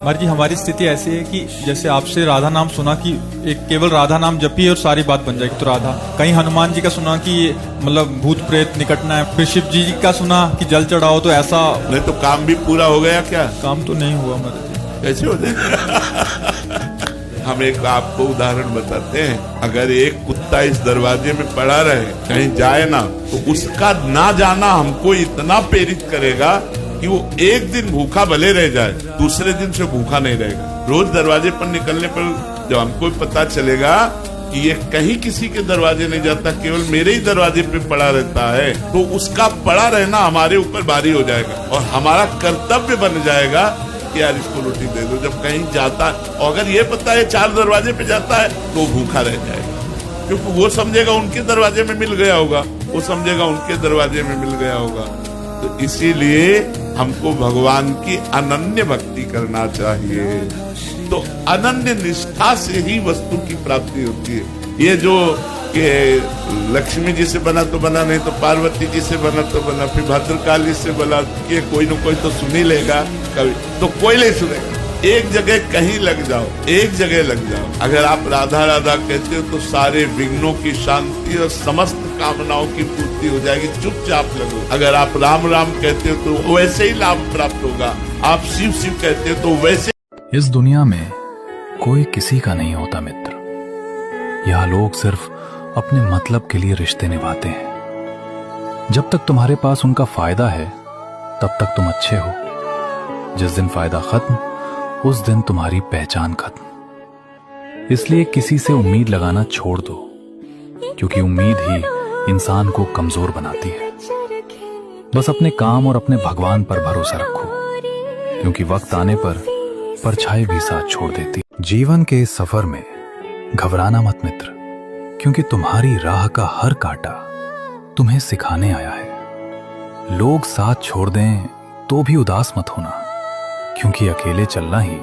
जी हमारी स्थिति ऐसी है कि जैसे आपसे राधा नाम सुना कि एक केवल राधा नाम जपिए और सारी बात बन जाएगी, तो राधा। कहीं हनुमान जी का सुना कि मतलब भूत प्रेत निकटना है, फिर शिव जी का सुना कि जल चढ़ाओ तो ऐसा। नहीं तो काम भी पूरा हो गया क्या? काम तो नहीं हुआ महाराज जी। कैसे हो जाएगा? हम एक आपको उदाहरण बताते हैं। अगर एक कुत्ता इस दरवाजे में पड़ा रहे, कहीं जाए ना, तो उसका ना जाना हमको इतना प्रेरित करेगा कि वो एक दिन भूखा भले रह जाए, दूसरे दिन से भूखा नहीं रहेगा। रोज दरवाजे पर निकलने पर जब हमको पता चलेगा कि ये कहीं किसी के दरवाजे नहीं जाता, केवल मेरे ही दरवाजे पे पड़ा रहता है, तो उसका पड़ा रहना हमारे ऊपर भारी हो जाएगा और हमारा कर्तव्य बन जाएगा कि यार इसको रोटी दे दो। जब कहीं जाता और अगर ये पता है 4 दरवाजे पे जाता है तो भूखा रह जाएगा, क्योंकि वो समझेगा उनके दरवाजे में मिल गया होगा, वो समझेगा उनके दरवाजे में मिल गया होगा। तो इसीलिए हमको भगवान की अनन्य भक्ति करना चाहिए। तो अनन्य निष्ठा से ही वस्तु की प्राप्ति होती है। ये जो कि लक्ष्मी जी से बना तो बना, नहीं तो पार्वती जी से बना तो बना, फिर भद्रकाली से बना, कि कोई न कोई तो सुन ही लेगा, कभी तो कोई नहीं सुनेगा। एक जगह कहीं लग जाओ, एक जगह लग जाओ। अगर आप राधा राधा कहते हो तो सारे विघ्नों की शांति और समस्त कामनाओं की पूर्ति हो जाएगी। चुपचाप लगो। अगर आप राम राम कहते हो तो वैसे ही लाभ प्राप्त होगा। आप शिव शिव कहते हो तो वैसे। इस दुनिया में कोई किसी का नहीं होता मित्र। यह लोग सिर्फ अपने मतलब के लिए रिश्ते निभाते हैं। जब तक तुम्हारे पास उनका फायदा है तब तक तुम अच्छे हो। जिस दिन फायदा खत्म, उस दिन तुम्हारी पहचान खत्म। इसलिए किसी से उम्मीद लगाना छोड़ दो, क्योंकि उम्मीद ही इंसान को कमजोर बनाती है। बस अपने काम और अपने भगवान पर भरोसा रखो, क्योंकि वक्त आने पर परछाई भी साथ छोड़ देती। जीवन के इस सफर में घबराना मत मित्र, क्योंकि तुम्हारी राह का हर कांटा तुम्हें सिखाने आया है। लोग साथ छोड़ दें तो भी उदास मत होना, क्योंकि अकेले चलना ही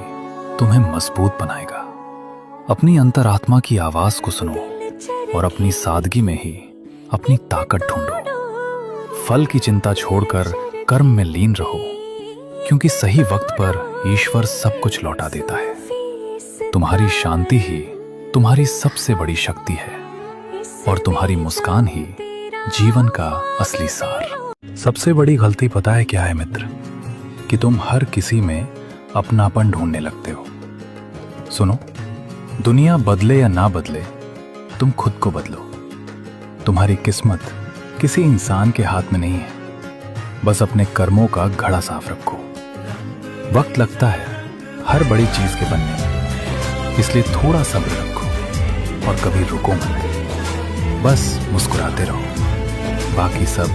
तुम्हें मजबूत बनाएगा। अपनी अंतरात्मा की आवाज को सुनो और अपनी सादगी में ही अपनी ताकत ढूंढो। फल की चिंता छोड़कर कर्म में लीन रहो, क्योंकि सही वक्त पर ईश्वर सब कुछ लौटा देता है। तुम्हारी शांति ही तुम्हारी सबसे बड़ी शक्ति है और तुम्हारी मुस्कान ही जीवन का असली सार। सबसे बड़ी गलती पता है क्या है मित्र? कि तुम हर किसी में अपनापन ढूंढने लगते हो। सुनो, दुनिया बदले या ना बदले, तुम खुद को बदलो। तुम्हारी किस्मत किसी इंसान के हाथ में नहीं है। बस अपने कर्मों का घड़ा साफ रखो। वक्त लगता है हर बड़ी चीज के बनने में, इसलिए थोड़ा सब्र रखो और कभी रुको मत। बस मुस्कुराते रहो, बाकी सब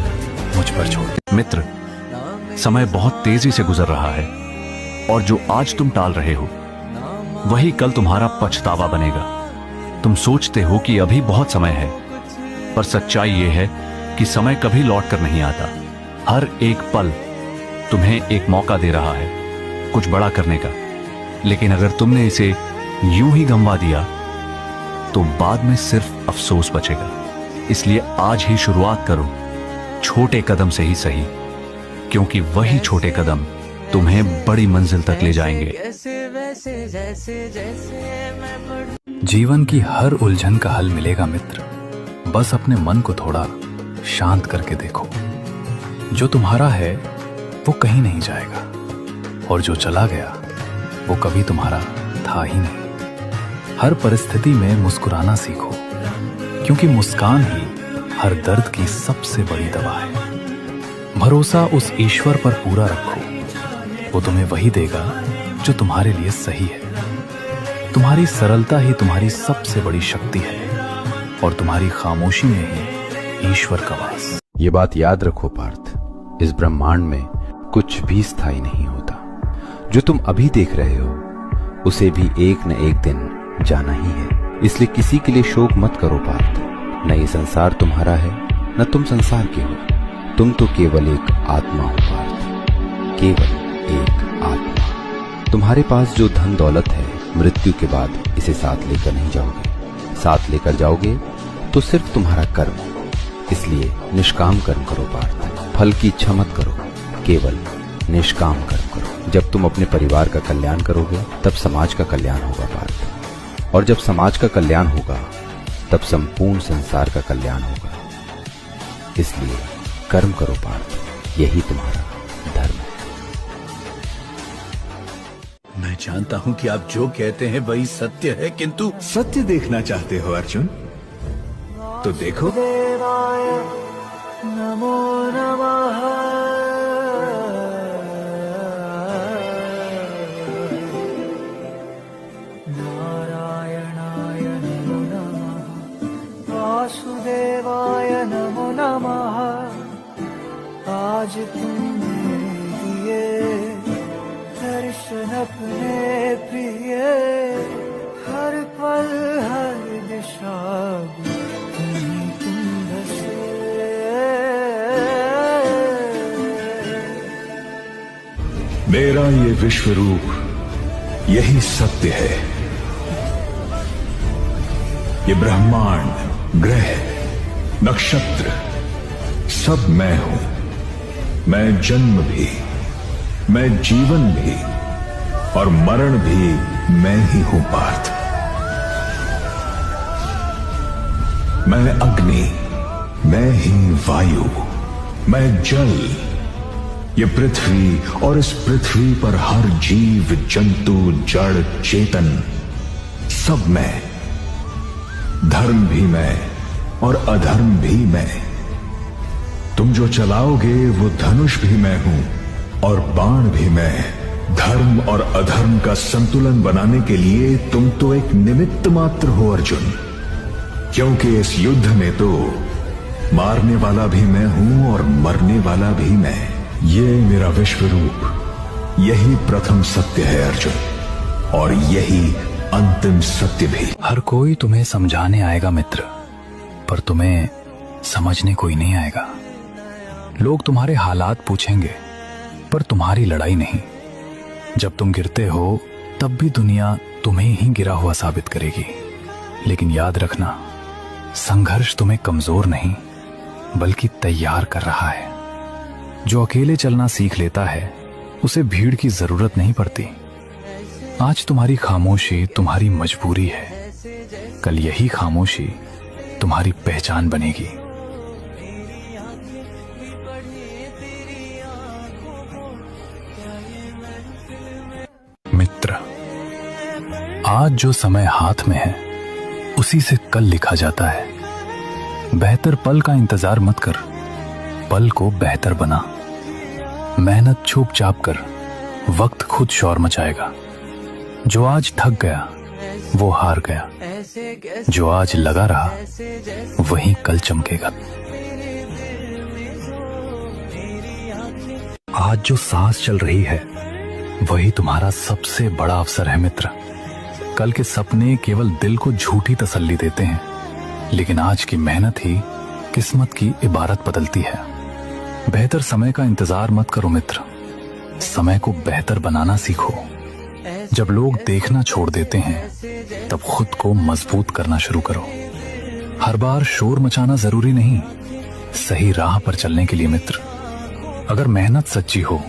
मुझ पर छोड़ दो। मित्र, समय बहुत तेजी से गुजर रहा है और जो आज तुम टाल रहे हो वही कल तुम्हारा पछतावा बनेगा। तुम सोचते हो कि अभी बहुत समय है, पर सच्चाई यह है कि समय कभी लौट कर नहीं आता। हर एक पल तुम्हें एक मौका दे रहा है कुछ बड़ा करने का, लेकिन अगर तुमने इसे यूं ही गंवा दिया तो बाद में सिर्फ अफसोस बचेगा। इसलिए आज ही शुरुआत करो, छोटे कदम से ही सही, क्योंकि वही छोटे कदम तुम्हें बड़ी मंजिल तक ले जाएंगे। जीवन की हर उलझन का हल मिलेगा मित्र। बस अपने मन को थोड़ा शांत करके देखो। जो तुम्हारा है वो कहीं नहीं जाएगा, और जो चला गया वो कभी तुम्हारा था ही नहीं। हर परिस्थिति में मुस्कुराना सीखो, क्योंकि मुस्कान ही हर दर्द की सबसे बड़ी दवा है। भरोसा उस ईश्वर पर पूरा रखो, वो तुम्हें वही देगा जो तुम्हारे लिए सही है। तुम्हारी सरलता ही तुम्हारी सबसे बड़ी शक्ति है, और तुम्हारी खामोशी में ही ईश्वर का वास। ये बात याद रखो पार्थ, इस ब्रह्मांड में कुछ भी स्थायी नहीं होता। जो तुम अभी देख रहे हो उसे भी एक न एक दिन जाना ही है। इसलिए किसी के लिए शोक मत करो पार्थ। न ये संसार तुम्हारा है, न तुम संसार के हो। तुम तो केवल एक आत्मा हो पार्थ, केवल एक आत्मा। तुम्हारे पास जो धन दौलत है, मृत्यु के बाद इसे साथ लेकर नहीं जाओगे। साथ लेकर जाओगे तो सिर्फ तुम्हारा कर्म। इसलिए निष्काम कर्म करो पार्थ। फल की इच्छा मत करो, केवल निष्काम कर्म करो। जब तुम अपने परिवार का कल्याण करोगे तब समाज का कल्याण होगा पार्थ, और जब समाज का कल्याण होगा तब संपूर्ण संसार का कल्याण होगा। इसलिए कर्म करो पार्थ, यही तुम्हारा धर्म है। मैं जानता हूं कि आप जो कहते हैं वही सत्य है, किंतु सत्य देखना चाहते हो अर्जुन, तो देखो। नमो नमः। नारायणाय नमो नमः। वासुदेवाय नमो नमः। आज तुमने दिए दर्शन अपने प्रिय, हर पल हर दिशा तुम बसे। मेरा ये विश्व रूप यही सत्य है। ये ब्रह्मांड, ग्रह, नक्षत्र सब मैं हूं। मैं जन्म भी, मैं जीवन भी और मरण भी मैं ही हूं पार्थ। मैं अग्नि, मैं ही वायु, मैं जल, ये पृथ्वी और इस पृथ्वी पर हर जीव जंतु जड़ चेतन सब मैं। धर्म भी मैं और अधर्म भी मैं। तुम जो चलाओगे वो धनुष भी मैं हूं और बाण भी मैं। धर्म और अधर्म का संतुलन बनाने के लिए तुम तो एक निमित्त मात्र हो अर्जुन, क्योंकि इस युद्ध में तो मारने वाला भी मैं हूं और मरने वाला भी मैं। ये मेरा विश्व रूप, यही प्रथम सत्य है अर्जुन, और यही अंतिम सत्य भी। हर कोई तुम्हें समझाने आएगा मित्र, पर तुम्हें समझने कोई नहीं आएगा। लोग तुम्हारे हालात पूछेंगे, पर तुम्हारी लड़ाई नहीं। जब तुम गिरते हो तब भी दुनिया तुम्हें ही गिरा हुआ साबित करेगी। लेकिन याद रखना, संघर्ष तुम्हें कमजोर नहीं बल्कि तैयार कर रहा है। जो अकेले चलना सीख लेता है उसे भीड़ की जरूरत नहीं पड़ती। आज तुम्हारी खामोशी तुम्हारी मजबूरी है, कल यही खामोशी तुम्हारी पहचान बनेगी। मित्र, आज जो समय हाथ में है उसी से कल लिखा जाता है। बेहतर पल का इंतजार मत कर, पल को बेहतर बना। मेहनत छुप छाप कर, वक्त खुद शोर मचाएगा। जो आज थक गया वो हार गया, जो आज लगा रहा वही कल चमकेगा। आज जो सांस चल रही है वही तुम्हारा सबसे बड़ा अवसर है मित्र। कल के सपने केवल दिल को झूठी तसल्ली देते हैं, लेकिन आज की मेहनत ही किस्मत की इबारत बदलती है। बेहतर समय का इंतजार मत करो मित्र, समय को बेहतर बनाना सीखो। जब लोग देखना छोड़ देते हैं तब खुद को मजबूत करना शुरू करो। हर बार शोर मचाना जरूरी नहीं, सही राह पर चलने के लिए मित्र। अगर मेहनत सच्ची हो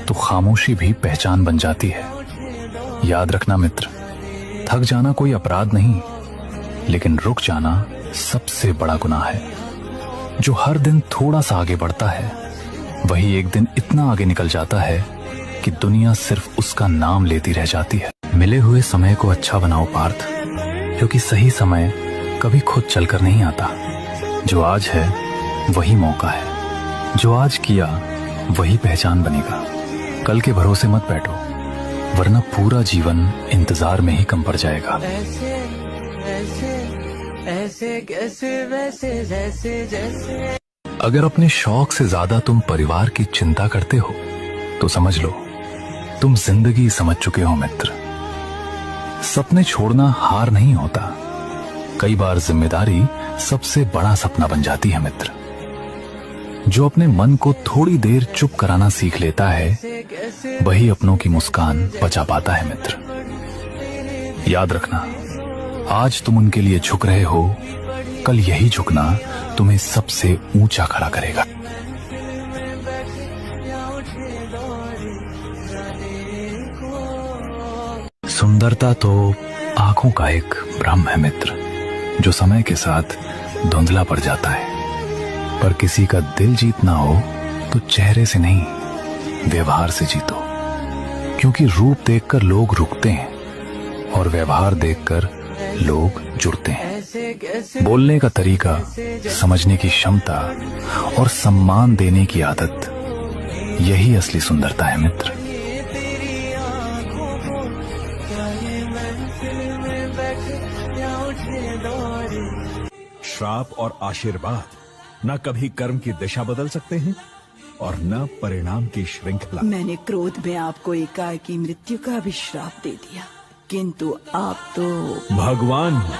तो खामोशी भी पहचान बन जाती है। याद रखना मित्र, थक जाना कोई अपराध नहीं, लेकिन रुक जाना सबसे बड़ा गुनाह है। जो हर दिन थोड़ा सा आगे बढ़ता है वही एक दिन इतना आगे निकल जाता है कि दुनिया सिर्फ उसका नाम लेती रह जाती है। मिले हुए समय को अच्छा बनाओ पार्थ, क्योंकि सही समय कभी खुद चलकर नहीं आता। जो आज है वही मौका है, जो आज किया वही पहचान बनेगा। कल के भरोसे मत बैठो, वरना पूरा जीवन इंतजार में ही कम पड़ जाएगा। ऐसे कैसे वैसे जैसे जैसे। अगर अपने शौक से ज्यादा तुम परिवार की चिंता करते हो तो समझ लो तुम जिंदगी समझ चुके हो मित्र। सपने छोड़ना हार नहीं होता, कई बार जिम्मेदारी सबसे बड़ा सपना बन जाती है मित्र। जो अपने मन को थोड़ी देर चुप कराना सीख लेता है वही अपनों की मुस्कान बचा पाता है मित्र। याद रखना, आज तुम उनके लिए झुक रहे हो, कल यही झुकना तुम्हें सबसे ऊंचा खड़ा करेगा। सुंदरता तो आंखों का एक भ्रम है मित्र, जो समय के साथ धुंधला पड़ जाता है। पर किसी का दिल जीतना हो तो चेहरे से नहीं, व्यवहार से जीतो। क्योंकि रूप देखकर लोग रुकते हैं और व्यवहार देखकर लोग जुड़ते हैं। बोलने का तरीका, समझने की क्षमता और सम्मान देने की आदत, यही असली सुंदरता है मित्र। श्राप और आशीर्वाद न कभी कर्म की दिशा बदल सकते हैं और न परिणाम की श्रृंखला। मैंने क्रोध में आपको एकाएकी मृत्यु का भी श्राप दे दिया, किंतु आप तो भगवान हो।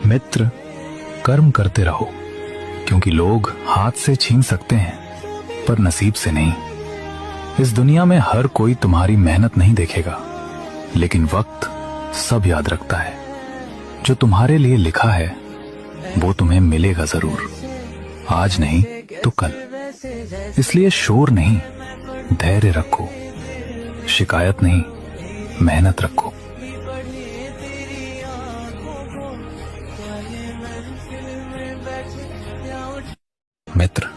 मित्र, कर्म करते रहो, क्योंकि लोग हाथ से छीन सकते हैं पर नसीब से नहीं। इस दुनिया में हर कोई तुम्हारी मेहनत नहीं देखेगा, लेकिन वक्त सब याद रखता है। जो तुम्हारे लिए लिखा है वो तुम्हें मिलेगा जरूर, आज नहीं तो कल। इसलिए शोर नहीं, धैर्य रखो, शिकायत नहीं, मेहनत रखो। मित्र,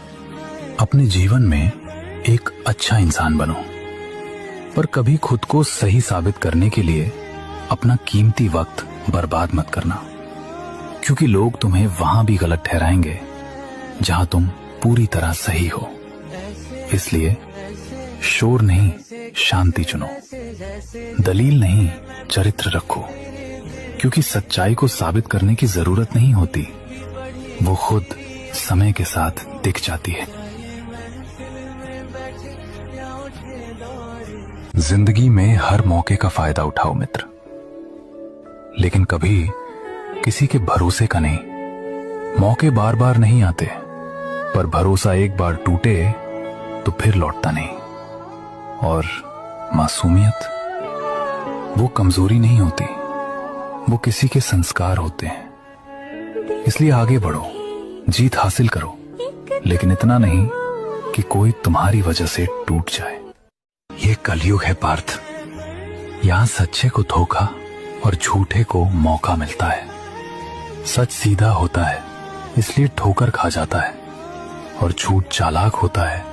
अपने जीवन में एक अच्छा इंसान बनो, पर कभी खुद को सही साबित करने के लिए अपना कीमती वक्त बर्बाद मत करना, क्योंकि लोग तुम्हें वहां भी गलत ठहराएंगे जहां तुम पूरी तरह सही हो। इसलिए शोर नहीं, शांति चुनो, दलील नहीं, चरित्र रखो, क्योंकि सच्चाई को साबित करने की जरूरत नहीं होती, वो खुद समय के साथ दिख जाती है। जिंदगी में हर मौके का फायदा उठाओ मित्र, लेकिन कभी किसी के भरोसे का नहीं। मौके बार बार नहीं आते, पर भरोसा एक बार टूटे तो फिर लौटता नहीं। और मासूमियत वो कमजोरी नहीं होती, वो किसी के संस्कार होते हैं। इसलिए आगे बढ़ो, जीत हासिल करो, लेकिन इतना नहीं कि कोई तुम्हारी वजह से टूट जाए। ये कलयुग है पार्थ, यहां सच्चे को धोखा और झूठे को मौका मिलता है। सच सीधा होता है, इसलिए ठोकर खा जाता है, और झूठ चालाक होता है,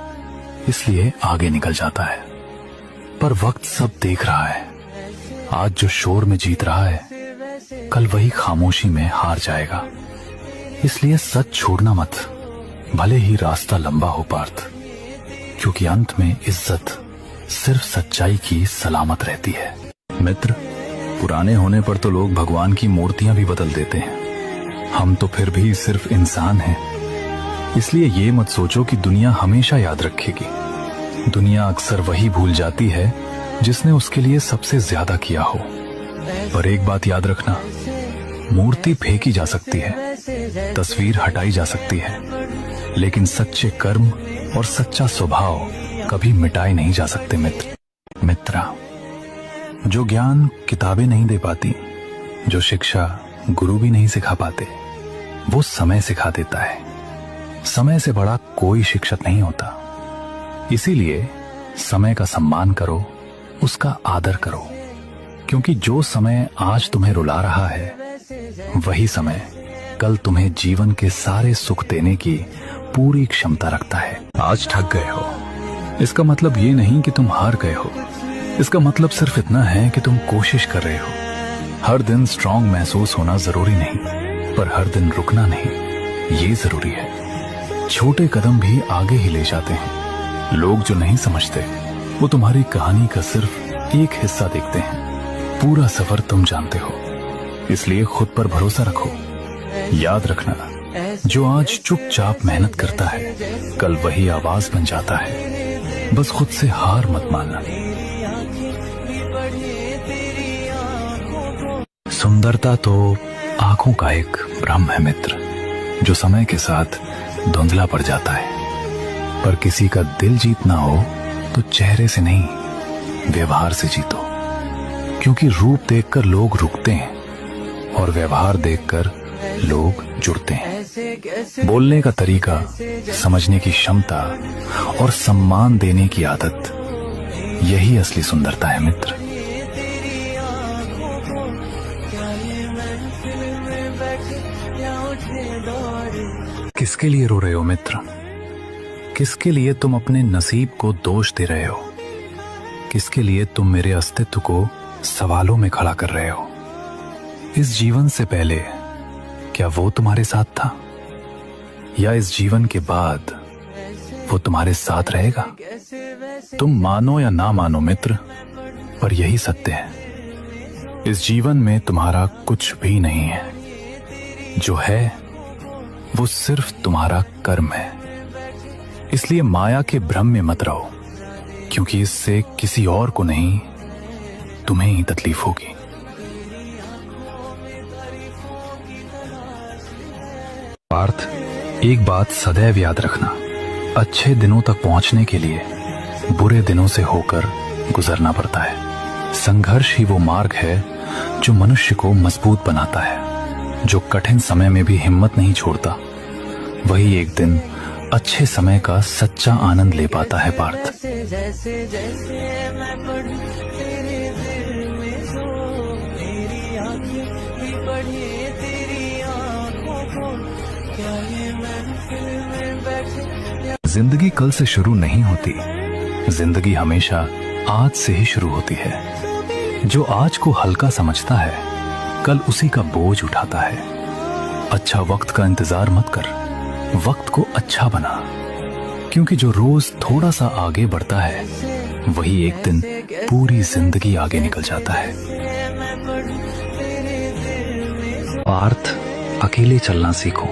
इसलिए आगे निकल जाता है। पर वक्त सब देख रहा है। आज जो शोर में जीत रहा है, कल वही खामोशी में हार जाएगा। इसलिए सच छोड़ना मत, भले ही रास्ता लंबा हो पार्थ, क्योंकि अंत में इज्जत सिर्फ सच्चाई की सलामत रहती है। मित्र, पुराने होने पर तो लोग भगवान की मूर्तियां भी बदल देते हैं, हम तो फिर भी सिर्फ इंसान हैं। इसलिए ये मत सोचो कि दुनिया हमेशा याद रखेगी। दुनिया अक्सर वही भूल जाती है जिसने उसके लिए सबसे ज्यादा किया हो। पर एक बात याद रखना, मूर्ति फेंकी जा सकती है, तस्वीर हटाई जा सकती है, लेकिन सच्चे कर्म और सच्चा स्वभाव कभी मिटाए नहीं जा सकते। मित्रा, जो ज्ञान किताबें नहीं दे पाती, जो शिक्षा गुरु भी नहीं सिखा पाते, वो समय सिखा देता है। समय से बड़ा कोई शिक्षक नहीं होता। इसीलिए समय का सम्मान करो, उसका आदर करो, क्योंकि जो समय आज तुम्हें रुला रहा है, वही समय कल तुम्हें जीवन के सारे सुख देने की पूरी क्षमता रखता है। आज थक गए हो, इसका मतलब ये नहीं कि तुम हार गए हो। इसका मतलब सिर्फ इतना है कि तुम कोशिश कर रहे हो। हर दिन स्ट्रांग महसूस होना जरूरी नहीं, पर हर दिन रुकना नहीं, ये जरूरी है। छोटे कदम भी आगे ही ले जाते हैं। लोग जो नहीं समझते, वो तुम्हारी कहानी का सिर्फ एक हिस्सा देखते हैं। पूरा सफर तुम जानते हो। इसलिए खुद पर भरोसा रखो। याद रखना, जो आज चुपचाप मेहनत करता है, कल वही आवाज बन जाता है। बस खुद से हार मत मानना। सुंदरता तो आंखों का एक भ्रम है मित्र, जो समय के साथ धुंधला पड़ जाता है। पर किसी का दिल जीतना हो तो चेहरे से नहीं, व्यवहार से जीतो। क्योंकि रूप देखकर लोग रुकते हैं और व्यवहार देखकर लोग जुड़ते हैं। कैसे कैसे बोलने का तरीका, समझने की क्षमता और सम्मान देने की आदत, यही असली सुंदरता है मित्र। तेरी आंखों को क्या ये महफिल में बैठे क्या उठे दौड़े। किसके लिए रो रहे हो मित्र? किसके लिए तुम अपने नसीब को दोष दे रहे हो? किसके लिए तुम मेरे अस्तित्व को सवालों में खड़ा कर रहे हो? इस जीवन से पहले क्या वो तुम्हारे साथ था, या इस जीवन के बाद वो तुम्हारे साथ रहेगा? तुम मानो या ना मानो मित्र, पर यही सत्य है, इस जीवन में तुम्हारा कुछ भी नहीं है। जो है वो सिर्फ तुम्हारा कर्म है। इसलिए माया के भ्रम में मत रहो, क्योंकि इससे किसी और को नहीं, तुम्हें ही तकलीफ होगी। पार्थ, एक बात सदैव याद रखना, अच्छे दिनों तक पहुंचने के लिए बुरे दिनों से होकर गुजरना पड़ता है। संघर्ष ही वो मार्ग है जो मनुष्य को मजबूत बनाता है। जो कठिन समय में भी हिम्मत नहीं छोड़ता, वही एक दिन अच्छे समय का सच्चा आनंद ले पाता है पार्थ। जैसे जैसे जैसे मैं पढ़ूं तेरे दिल में सो, तेरी आंखें भी पढ़े तेरी आंखों को क्या ये महफिल में बैठे। जिंदगी कल से शुरू नहीं होती, जिंदगी हमेशा आज से ही शुरू होती है। जो आज को हल्का समझता है, कल उसी का बोझ उठाता है। अच्छा वक्त का इंतजार मत कर, वक्त को अच्छा बना, क्योंकि जो रोज थोड़ा सा आगे बढ़ता है, वही एक दिन पूरी जिंदगी आगे निकल जाता है। पार्थ, अकेले चलना सीखो,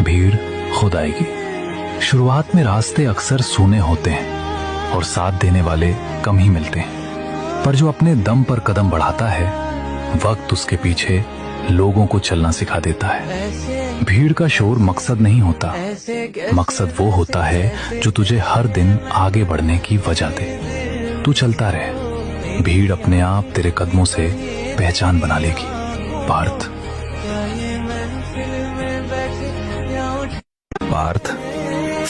भीड़ खुद आएगी। शुरुआत में रास्ते अक्सर सूने होते हैं और साथ देने वाले कम ही मिलते हैं, पर जो अपने दम पर कदम बढ़ाता है, वक्त उसके पीछे लोगों को चलना सिखा देता है। भीड़ का शोर मकसद नहीं होता, मकसद वो होता है जो तुझे हर दिन आगे बढ़ने की वजह दे। तू चलता रहे, भीड़ अपने आप तेरे कदमों से पहचान बना लेगी। पार्थ, पार्थ,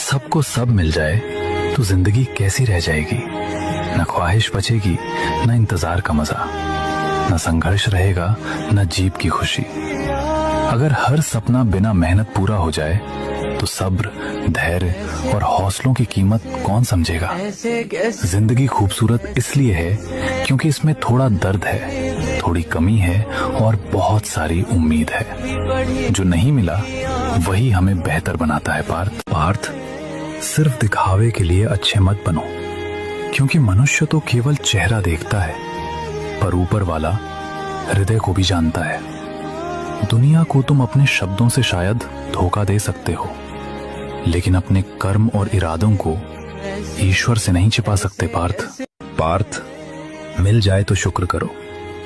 सबको सब मिल जाए तो जिंदगी कैसी रह जाएगी? न ख्वाहिश बचेगी, न इंतजार का मजा, न संघर्ष रहेगा, न जीप की खुशी। अगर हर सपना बिना मेहनत पूरा हो जाए, तो सब्र, धैर्य और हौसलों की कीमत कौन समझेगा? जिंदगी खूबसूरत इसलिए है क्योंकि इसमें थोड़ा दर्द है, थोड़ी कमी है और बहुत सारी उम्मीद है। जो नहीं मिला वही हमें बेहतर बनाता है पार्थ, सिर्फ दिखावे के लिए अच्छे मत बनो, क्योंकि मनुष्य तो केवल चेहरा देखता है, पर ऊपर वाला हृदय को भी जानता है। दुनिया को तुम अपने शब्दों से शायद धोखा दे सकते हो, लेकिन अपने कर्म और इरादों को ईश्वर से नहीं छिपा सकते पार्थ, मिल जाए तो शुक्र करो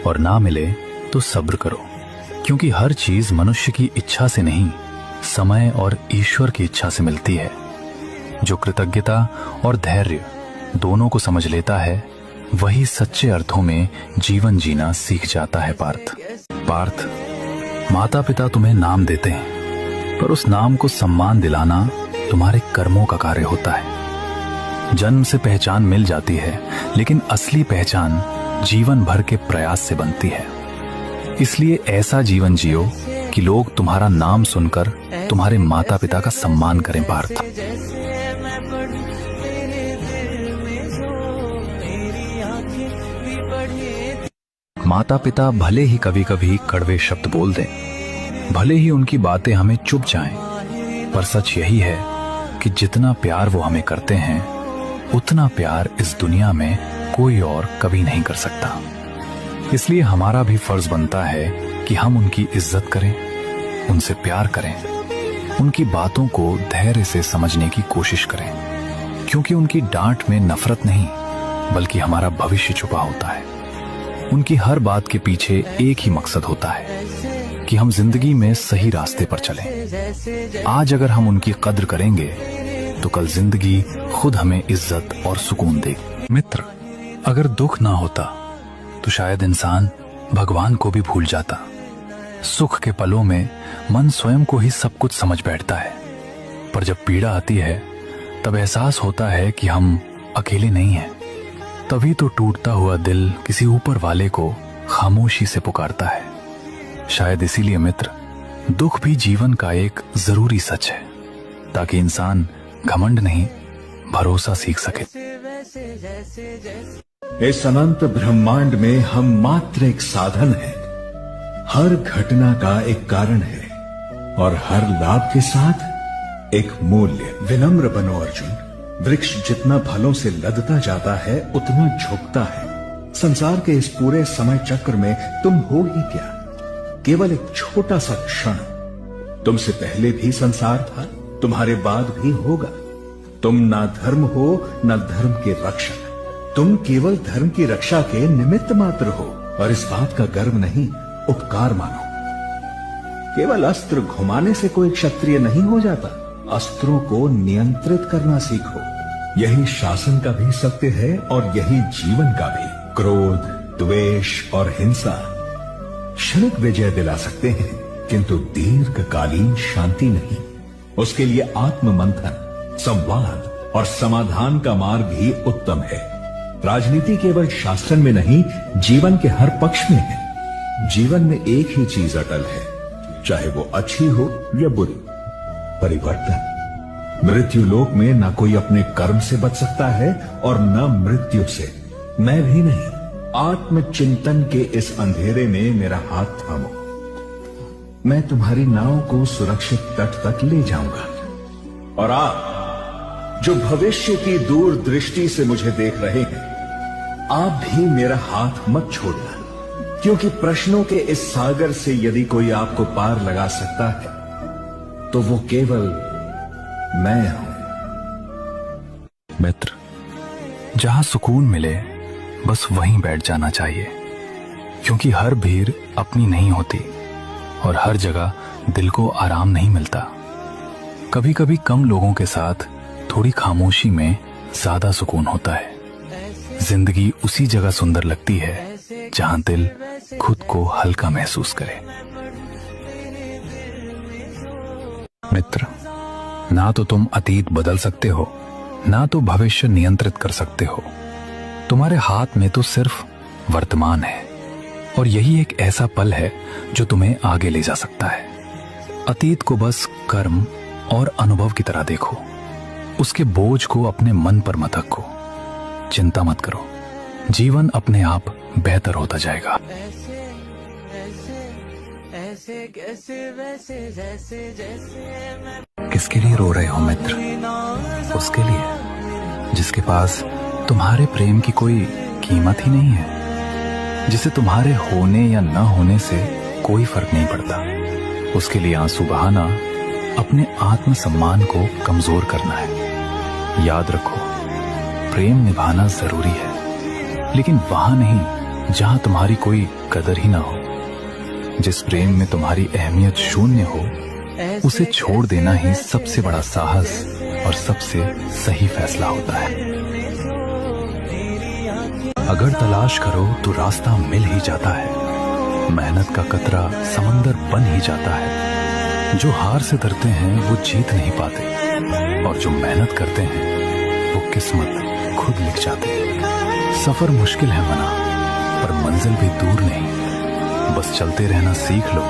और ना मिले तो सब्र करो, क्योंकि हर चीज मनुष्य की इच्छा से नहीं, समय और ईश्वर की इच्छा से मिलती है। जो कृतज्ञता और धैर्य दोनों को समझ लेता है, वही सच्चे अर्थों में जीवन जीना सीख जाता है पार्थ, माता पिता तुम्हें नाम देते हैं, पर उस नाम को सम्मान दिलाना तुम्हारे कर्मों का कार्य होता है। जन्म से पहचान मिल जाती है, लेकिन असली पहचान जीवन भर के प्रयास से बनती है। इसलिए ऐसा जीवन जियो कि लोग तुम्हारा नाम सुनकर तुम्हारे माता पिता का सम्मान करें पार्थ। माता पिता भले ही कभी कभी कड़वे शब्द बोल दें, भले ही उनकी बातें हमें चुभ जाएं, पर सच यही है कि जितना प्यार वो हमें करते हैं, उतना प्यार इस दुनिया में कोई और कभी नहीं कर सकता। इसलिए हमारा भी फर्ज बनता है कि हम उनकी इज्जत करें, उनसे प्यार करें, उनकी बातों को धैर्य से समझने की कोशिश करें, क्योंकि उनकी डांट में नफरत नहीं, बल्कि हमारा भविष्य छुपा होता है। उनकी हर बात के पीछे एक ही मकसद होता है कि हम जिंदगी में सही रास्ते पर चलें। आज अगर हम उनकी कद्र करेंगे, तो कल जिंदगी खुद हमें इज्जत और सुकून देगी। मित्र, अगर दुख ना होता तो शायद इंसान भगवान को भी भूल जाता, सुख के पलों में मन स्वयं को ही सब कुछ समझ बैठता है, पर जब पीड़ा आती है तब एहसास होता है कि हम अकेले नहीं हैं। तभी तो टूटता हुआ दिल किसी ऊपर वाले को खामोशी से पुकारता है। शायद इसीलिए मित्र, दुख भी जीवन का एक जरूरी सच है, ताकि इंसान घमंड नहीं, भरोसा सीख सके। इस अनंत ब्रह्मांड में हम मात्र एक साधन है। हर घटना का एक कारण है और हर लाभ के साथ एक मूल्य। विनम्र बनो अर्जुन। वृक्ष जितना फलों से लदता जाता है उतना झुकता है। संसार के इस पूरे समय चक्र में तुम हो ही क्या? केवल एक छोटा सा क्षण। तुमसे पहले भी संसार था, तुम्हारे बाद भी होगा। तुम ना धर्म हो ना धर्म के रक्षक, तुम केवल धर्म की रक्षा के निमित्त मात्र हो। और इस बात का गर्व नहीं, उपकार मानो। केवल अस्त्र घुमाने से कोई क्षत्रिय नहीं हो जाता। अस्त्रों को नियंत्रित करना सीखो। यही शासन का भी सत्य है और यही जीवन का भी। क्रोध, द्वेष और हिंसा क्षणिक विजय दिला सकते हैं, किंतु दीर्घकालीन शांति नहीं। उसके लिए आत्म मंथन, संवाद और समाधान का मार्ग ही उत्तम है। राजनीति केवल शासन में नहीं, जीवन के हर पक्ष में है। जीवन में एक ही चीज अटल है, चाहे वो अच्छी हो या बुरी, परिवर्तन। मृत्यु लोक में ना कोई अपने कर्म से बच सकता है और न मृत्यु से। मैं भी नहीं। आत्मचिंतन के इस अंधेरे में मेरा हाथ थामो। मैं तुम्हारी नाव को सुरक्षित तट तक ले जाऊंगा। और आप जो भविष्य की दूर दृष्टि से मुझे देख रहे हैं, आप भी मेरा हाथ मत छोड़ना, क्योंकि प्रश्नों के इस सागर से यदि कोई आपको पार लगा सकता है तो वो केवल मैं हूं। मित्र, जहां सुकून मिले बस वहीं बैठ जाना चाहिए, क्योंकि हर भीड़ अपनी नहीं होती और हर जगह दिल को आराम नहीं मिलता। कभी कभी कम लोगों के साथ थोड़ी खामोशी में ज्यादा सुकून होता है। जिंदगी उसी जगह सुंदर लगती है जहां दिल खुद को हल्का महसूस करे। मित्र, ना तो तुम अतीत बदल सकते हो, ना तो भविष्य नियंत्रित कर सकते हो। तुम्हारे हाथ में तो सिर्फ वर्तमान है, और यही एक ऐसा पल है जो तुम्हें आगे ले जा सकता है। अतीत को बस कर्म और अनुभव की तरह देखो, उसके बोझ को अपने मन पर मत रखो। चिंता मत करो, जीवन अपने आप बेहतर होता जाएगा। किसके लिए रो रहे हो मित्र? उसके लिए जिसके पास तुम्हारे प्रेम की कोई कीमत ही नहीं है, जिसे तुम्हारे होने या न होने से कोई फर्क नहीं पड़ता। उसके लिए आंसू बहाना अपने आत्मसम्मान को कमजोर करना है। याद रखो, प्रेम निभाना जरूरी है, लेकिन वहां नहीं जहां तुम्हारी कोई कदर ही ना हो। जिस प्रेम में तुम्हारी अहमियत शून्य हो, उसे छोड़ देना ही सबसे बड़ा साहस और सबसे सही फैसला होता है। अगर तलाश करो तो रास्ता मिल ही जाता है। मेहनत का कतरा समंदर बन ही जाता है। जो हार से डरते हैं वो जीत नहीं पाते, और जो मेहनत करते हैं वो किस्मत खुद लिख जाते हैं। सफर मुश्किल है मना, पर मंजिल भी दूर नहीं। बस चलते रहना सीख लो।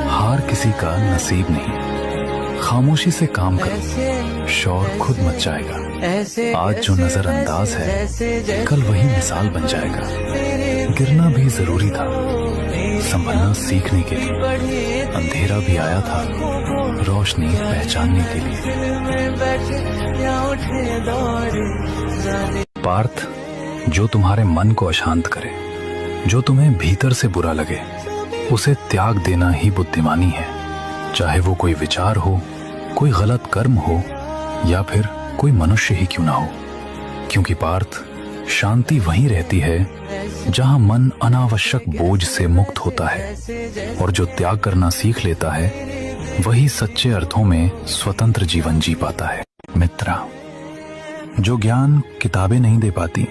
हार किसी का नसीब नहीं। खामोशी से काम करो, शौर खुद मच जाएगा। आज जो नजरअंदाज है, कल वही मिसाल बन जाएगा। गिरना भी जरूरी था, संभलना सीखने के लिए। अंधेरा भी आया था, रोशनी पहचानने के लिए। पार्थ, जो तुम्हारे मन को अशांत करे, जो तुम्हें भीतर से बुरा लगे, उसे त्याग देना ही बुद्धिमानी है। चाहे वो कोई विचार हो, कोई गलत कर्म हो, या फिर कोई मनुष्य ही क्यों ना हो। क्योंकि पार्थ, शांति वहीं रहती है जहां मन अनावश्यक बोझ से मुक्त होता है, और जो त्याग करना सीख लेता है वही सच्चे अर्थों में स्वतंत्र जीवन जी पाता है। मित्रा, जो ज्ञान किताबें नहीं दे पाती,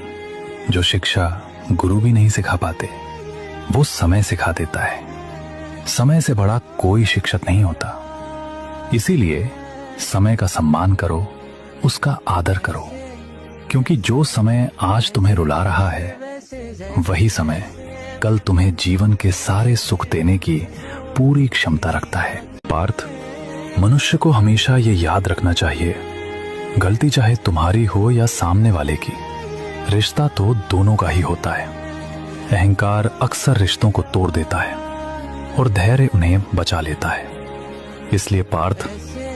जो शिक्षा गुरु भी नहीं सिखा पाते, वो समय सिखा देता है। समय से बड़ा कोई शिक्षक नहीं होता। इसीलिए समय का सम्मान करो, उसका आदर करो, क्योंकि जो समय आज तुम्हें रुला रहा है वही समय कल तुम्हें जीवन के सारे सुख देने की पूरी क्षमता रखता है। पार्थ, मनुष्य को हमेशा ये याद रखना चाहिए, गलती चाहे तुम्हारी हो या सामने वाले की, रिश्ता तो दोनों का ही होता है। अहंकार अक्सर रिश्तों को तोड़ देता है और धैर्य उन्हें बचा लेता है। इसलिए पार्थ,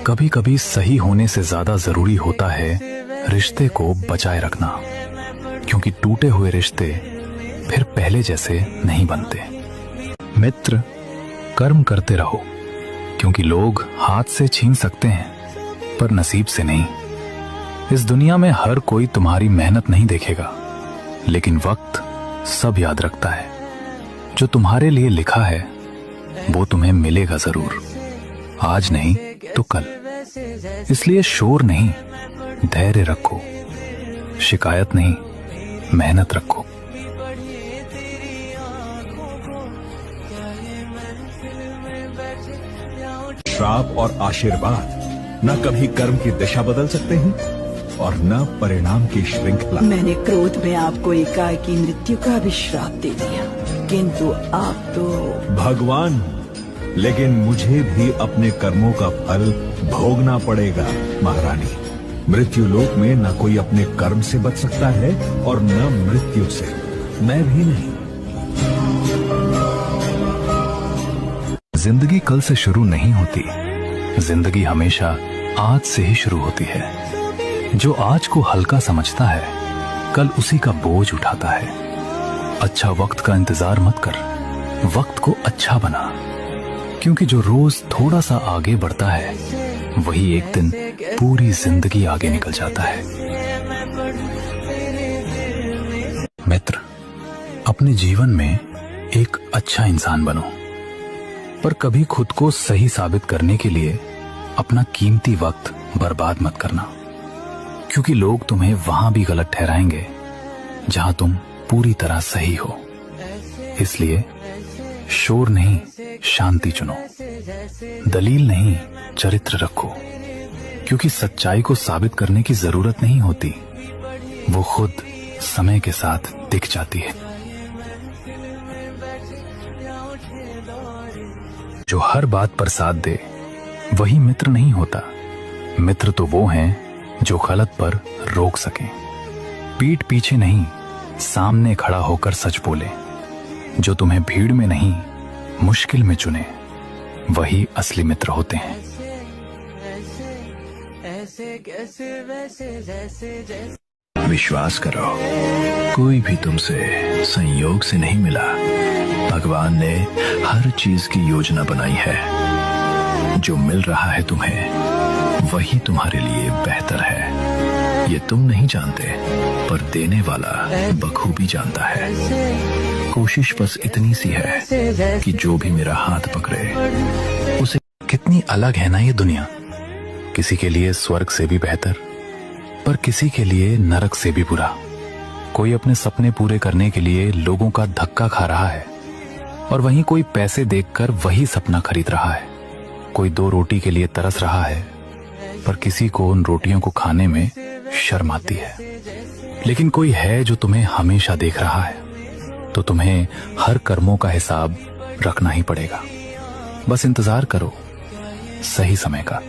कभी कभी सही होने से ज्यादा जरूरी होता है रिश्ते को बचाए रखना, क्योंकि टूटे हुए रिश्ते फिर पहले जैसे नहीं बनते। मित्र, कर्म करते रहो, क्योंकि लोग हाथ से छीन सकते हैं पर नसीब से नहीं। इस दुनिया में हर कोई तुम्हारी मेहनत नहीं देखेगा, लेकिन वक्त सब याद रखता है। जो तुम्हारे लिए लिखा है वो तुम्हें मिलेगा जरूर, आज नहीं तो कल। इसलिए शोर नहीं, धैर्य रखो, शिकायत नहीं, मेहनत रखो। श्राप और आशीर्वाद न कभी कर्म की दिशा बदल सकते हैं और न परिणाम की श्रृंखला। मैंने क्रोध में आपको एकाएकी मृत्यु का भी श्राप दे दिया, किंतु आप तो भगवान, लेकिन मुझे भी अपने कर्मों का फल भोगना पड़ेगा। महारानी, मृत्यु लोक में न कोई अपने कर्म से बच सकता है और न मृत्यु से, मैं भी नहीं। जिंदगी कल से शुरू नहीं होती, जिंदगी हमेशा आज से ही शुरू होती है। जो आज को हल्का समझता है कल उसी का बोझ उठाता है। अच्छा वक्त का इंतजार मत कर, वक्त को अच्छा बना, क्योंकि जो रोज थोड़ा सा आगे बढ़ता है वही एक दिन पूरी जिंदगी आगे निकल जाता है। मित्र, अपने जीवन में एक अच्छा इंसान बनो, पर कभी खुद को सही साबित करने के लिए अपना कीमती वक्त बर्बाद मत करना, क्योंकि लोग तुम्हें वहां भी गलत ठहराएंगे जहां तुम पूरी तरह सही हो। इसलिए शोर नहीं, शांति चुनो, दलील नहीं, चरित्र रखो, क्योंकि सच्चाई को साबित करने की जरूरत नहीं होती, वो खुद समय के साथ दिख जाती है। जो हर बात पर साथ दे वही मित्र नहीं होता। मित्र तो वो हैं जो गलत पर रोक सकें, पीठ पीछे नहीं, सामने खड़ा होकर सच बोले, जो तुम्हें भीड़ में नहीं मुश्किल में चुने, वही असली मित्र होते हैं। विश्वास करो, कोई भी तुमसे संयोग से नहीं मिला। भगवान ने हर चीज की योजना बनाई है। जो मिल रहा है तुम्हें वही तुम्हारे लिए बेहतर है। ये तुम नहीं जानते, पर देने वाला बखूबी जानता है। कोशिश बस इतनी सी है कि जो भी मेरा हाथ पकड़े उसे। कितनी अलग है ना ये दुनिया, किसी के लिए स्वर्ग से भी बेहतर, पर किसी के लिए नरक से भी बुरा। कोई अपने सपने पूरे करने के लिए लोगों का धक्का खा रहा है, और वहीं कोई पैसे देखकर वही सपना खरीद रहा है। कोई 2 रोटी के लिए तरस रहा है, पर किसी को उन रोटियों को खाने में शर्म आती है। लेकिन कोई है जो तुम्हें हमेशा देख रहा है, तो तुम्हें हर कर्मों का हिसाब रखना ही पड़ेगा। बस इंतजार करो सही समय का।